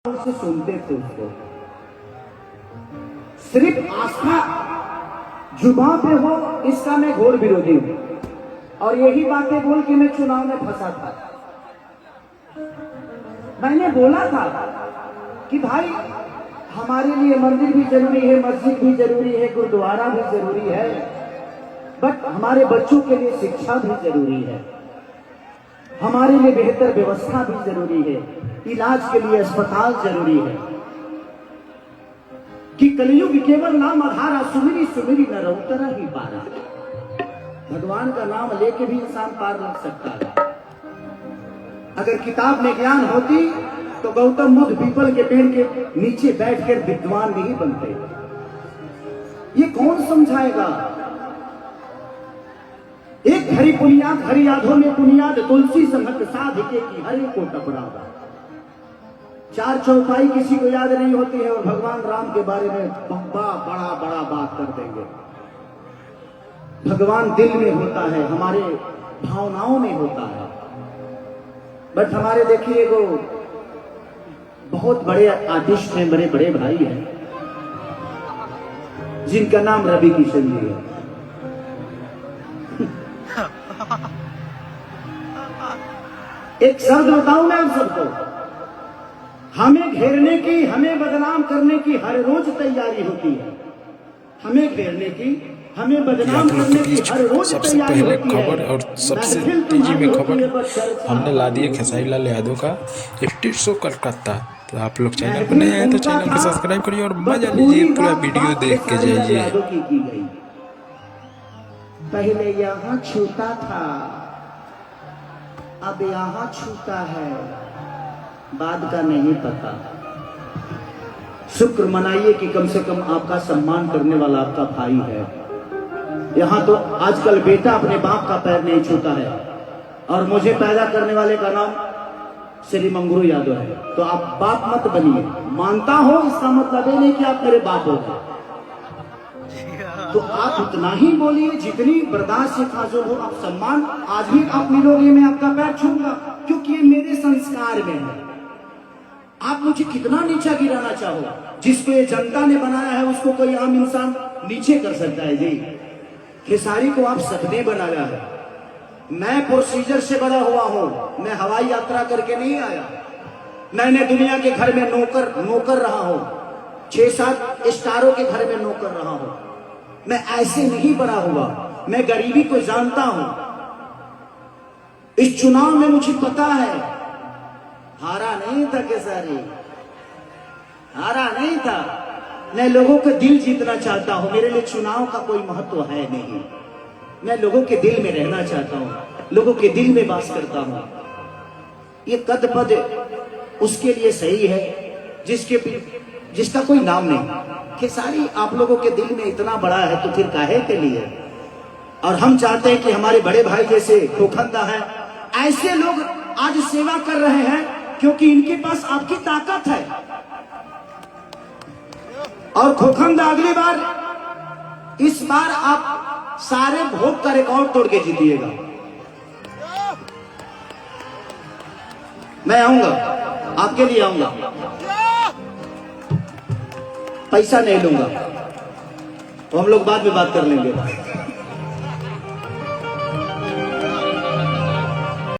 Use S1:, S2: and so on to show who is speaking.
S1: से सुनते थे उसको। सिर्फ आस्था जुबान पे हो, इसका मैं घोर विरोधी हूं। और यही बातें बोल के मैं चुनाव में फंसा था। मैंने बोला था कि भाई हमारे लिए मंदिर भी जरूरी है, मस्जिद भी जरूरी है, गुरुद्वारा भी जरूरी है, बट हमारे बच्चों के लिए शिक्षा भी जरूरी है, हमारे लिए बेहतर व्यवस्था भी जरूरी है, इलाज के लिए अस्पताल जरूरी है। कि कलयुग केवल नाम आधारा, सुमिरी सुमिरी न रउतरा ही पारा। भगवान का नाम लेके भी इंसान पार लग सकता है। अगर किताब में ज्ञान होती तो गौतम बुद्ध पीपल के पेड़ के नीचे बैठकर विद्वान नहीं बनते। ये कौन समझाएगा? एक हरि पुनियाद हरि यादों में पुनियाद, तुलसी संगत साधिके की हरे को टपरावा। चार चौपाई किसी को याद नहीं होती है और भगवान राम के बारे में बड़ा बड़ा बात कर देंगे। भगवान दिल में होता है, हमारे भावनाओं में होता है। बट हमारे देखिए वो बहुत बड़े आर्टिस्ट हैं, बड़े बड़े भाई हैं, जिनका नाम रवि किशन जी है। एक शब्द बताऊं मैं आप सबको, हमें घेरने की, हमें बदनाम करने की हर रोज तैयारी होती है। हमें घेरने की, हमें बदनाम करने की हर रोज
S2: सबसे पहले खबर और सबसे तेजी में खबर हमने ला दी है खेसारी लाल यादव का स्ट्रीट शो कलकत्ता। तो आप लोग चैनल पर नए हैं तो चैनल को सब्सक्राइब करिए और मजा लीजिए, पूरा वीडियो देख के जाइए।
S1: पहले यहाँ छूता था, अब यहाँ छूता है, बाद का नहीं पता। शुक्र मनाइए कि कम से कम आपका सम्मान करने वाला आपका भाई है। यहाँ तो आजकल बेटा अपने बाप का पैर नहीं छूता है। और मुझे पैदा करने वाले का नाम श्री मंगरू यादव है। तो आप बाप मत बनिए। मानता हो इसका मतलब ये नहीं कि आप मेरे बाप हो। तो आप उतना ही बोलिए जितनी बर्दाश्त से खाजो हो। आप सम्मान आज भी आप मिलोगे, मैं आपका पैर छूंगा, क्योंकि ये मेरे संस्कार में है। आप मुझे कितना नीचा गिराना चाहो, जिसको ये जनता ने बनाया है उसको कोई आम इंसान नीचे कर सकता है। जी खेसारी को आप सबने बनाया है। मैं प्रोसीजर से बड़ा हुआ हूं, मैं हवाई यात्रा करके नहीं आया। मैंने दुनिया के घर में नौकर रहा हूं, 6-7 स्टारों के घर में नौकर रहा हूं। मैं ऐसे नहीं बड़ा हुआ, मैं गरीबी को जानता हूं। इस चुनाव में मुझे पता है, हारा नहीं था खेसारी, हारा नहीं था। मैं लोगों के दिल जीतना चाहता हूं। मेरे लिए चुनाव का कोई महत्व है नहीं। मैं लोगों के दिल में रहना चाहता हूं, लोगों के दिल में वास करता हूं। ये कद पद उसके लिए सही है जिसका कोई नाम नहीं। खेसारी आप लोगों के दिल में इतना बड़ा है तो फिर काहे के लिए? और हम चाहते हैं कि हमारे बड़े भाई जैसे खोखंदा है, ऐसे लोग आज सेवा कर रहे हैं, क्योंकि इनके पास आपकी ताकत है। और खोखंदा अगली बार, इस बार आप सारे वोट का रिकॉर्ड तोड़ के जीतिएगा। मैं आऊंगा, आपके लिए आऊंगा, पैसा नहीं लूंगा, तो हम लोग बाद में बात कर लेंगे।